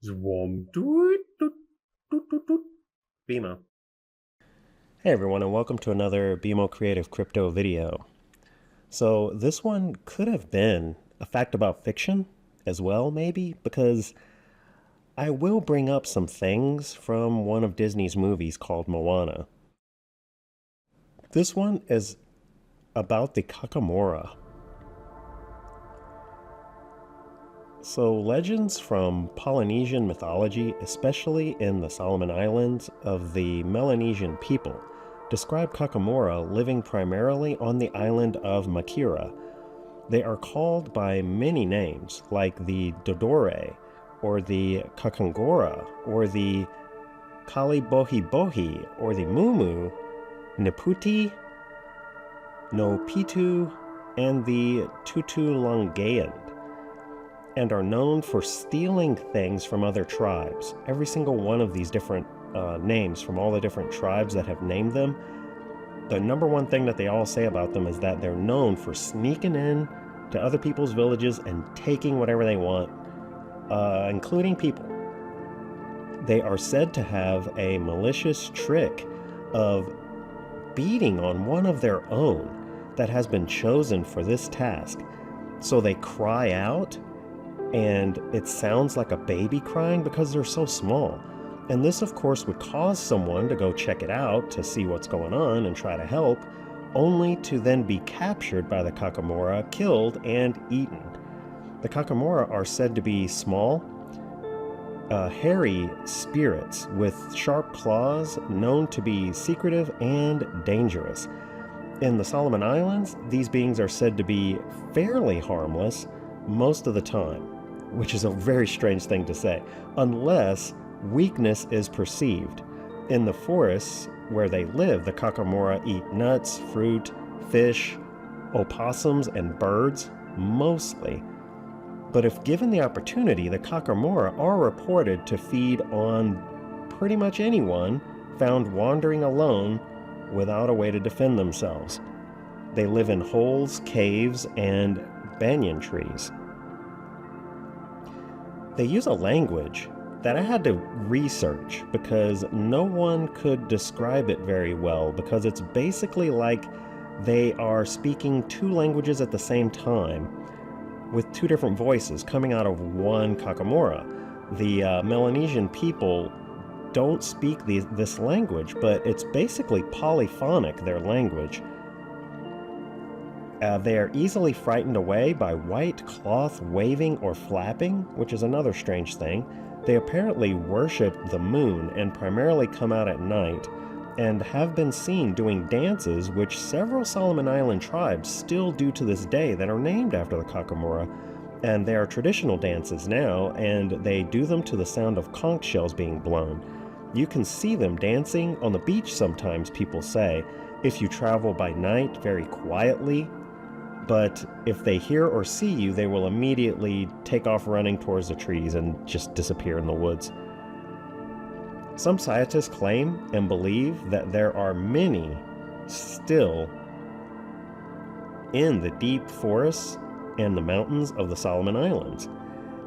Zwom. Doot, doot, doot, doot, doot. BMO. Hey everyone, and welcome to another BMO Creative crypto video. So this one could have been a fact about fiction as well, maybe, because I will bring up some things from one of Disney's movies called Moana. This one is about the Kakamora. So legends from Polynesian mythology, especially in the Solomon Islands of the Melanesian people, describe Kakamora living primarily on the island of Makira. They are called by many names, like the Dodore, or the Kakangora, or the Kalibohi or the Mumu, Niputi, No Pitu, and the Tutulangayan, and are known for stealing things from other tribes. Every single one of these different names from all the different tribes that have named them, the number one thing that they all say about them is that they're known for sneaking in to other people's villages and taking whatever they want, including people. They are said to have a malicious trick of beating on one of their own that has been chosen for this task. So they cry out, and it sounds like a baby crying because they're so small. And this, of course, would cause someone to go check it out to see what's going on and try to help, only to then be captured by the Kakamora, killed, and eaten. The Kakamora are said to be small, hairy spirits with sharp claws, known to be secretive and dangerous. In the Solomon Islands, these beings are said to be fairly harmless most of the time, which is a very strange thing to say, unless weakness is perceived. In the forests where they live, the Kakamora eat nuts, fruit, fish, opossums, and birds, mostly. But if given the opportunity, the Kakamora are reported to feed on pretty much anyone found wandering alone without a way to defend themselves. They live in holes, caves, and banyan trees. They use a language that I had to research because no one could describe it very well, because it's basically like they are speaking two languages at the same time with two different voices coming out of one Kakamora. The Melanesian people don't speak this language, but it's basically polyphonic, their language. They are easily frightened away by white cloth waving or flapping, which is another strange thing. They apparently worship the moon and primarily come out at night, and have been seen doing dances which several Solomon Island tribes still do to this day that are named after the Kakamora. And they are traditional dances now, and they do them to the sound of conch shells being blown. You can see them dancing on the beach sometimes, people say, if you travel by night very quietly. But if they hear or see you, they will immediately take off running towards the trees and just disappear in the woods. Some scientists claim and believe that there are many still in the deep forests and the mountains of the Solomon Islands.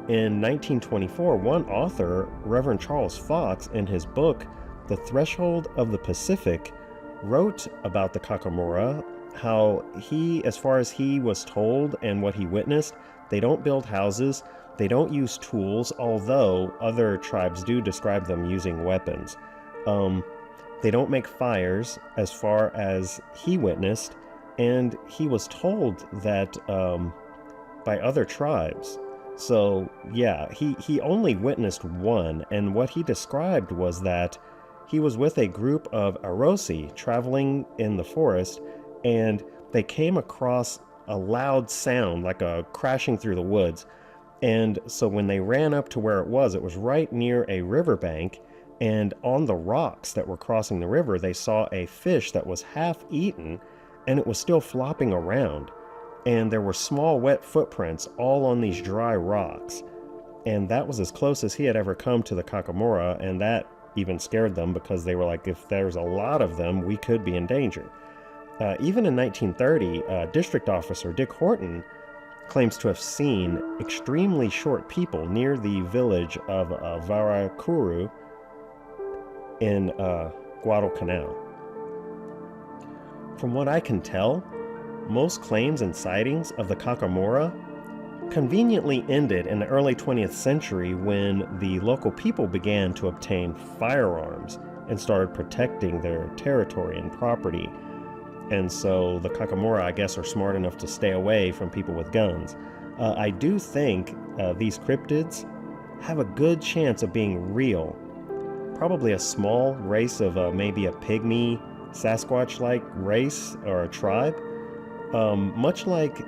In 1924, one author, Reverend Charles Fox, in his book, The Threshold of the Pacific, wrote about the Kakamora, how he, as far as he was told and what he witnessed, they don't build houses, they don't use tools, although other tribes do describe them using weapons. They don't make fires, as far as he witnessed, and he was told that by other tribes. So yeah, he only witnessed one, and what he described was that he was with a group of Arosi traveling in the forest, and they came across a loud sound, like a crashing through the woods. And so when they ran up to where it was right near a riverbank, and on the rocks that were crossing the river, they saw a fish that was half eaten, and it was still flopping around. And there were small wet footprints all on these dry rocks. And that was as close as he had ever come to the Kakamora, and that even scared them, because they were like, if there's a lot of them, we could be in danger. Even in 1930, District Officer Dick Horton claims to have seen extremely short people near the village of Varakuru in Guadalcanal. From what I can tell, most claims and sightings of the Kakamora conveniently ended in the early 20th century when the local people began to obtain firearms and started protecting their territory and property. And so the Kakamora, I guess, are smart enough to stay away from people with guns. I do think these cryptids have a good chance of being real. Probably a small race of maybe a pygmy, Sasquatch-like race or a tribe, much like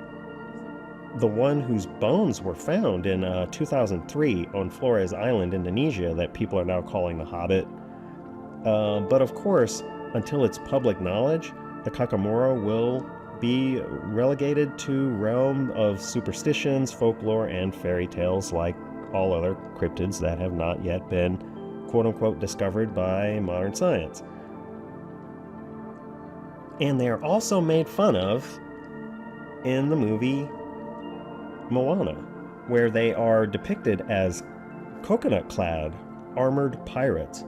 the one whose bones were found in 2003 on Flores Island, Indonesia, that people are now calling the Hobbit. But of course, until it's public knowledge, the Kakamora will be relegated to realm of superstitions, folklore, and fairy tales like all other cryptids that have not yet been quote-unquote discovered by modern science. And they are also made fun of in the movie Moana, where they are depicted as coconut-clad, armored pirates.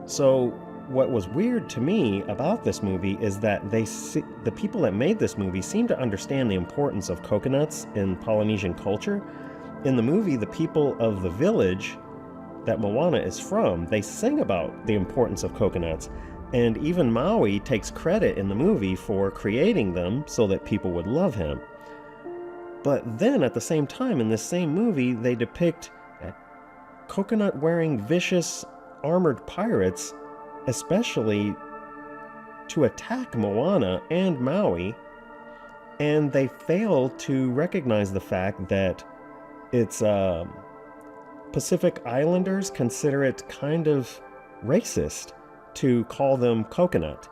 So what was weird to me about this movie is that the people that made this movie seem to understand the importance of coconuts in Polynesian culture. In the movie, the people of the village that Moana is from, they sing about the importance of coconuts. And even Maui takes credit in the movie for creating them so that people would love him. But then at the same time, in this same movie, they depict coconut-wearing, vicious, armored pirates, especially to attack Moana and Maui, and they fail to recognize the fact that it's Pacific Islanders consider it kind of racist to call them coconut.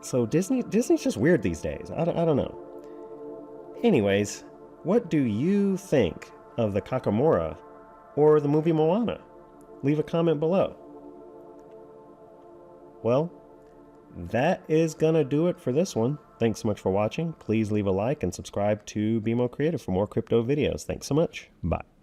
So Disney's just weird these days. I don't know. Anyways, what do you think of the Kakamora or the movie Moana? Leave a comment below. Well, that is gonna do it for this one. Thanks so much for watching. Please leave a like and subscribe to BMO Creative for more crypto videos. Thanks so much. Bye.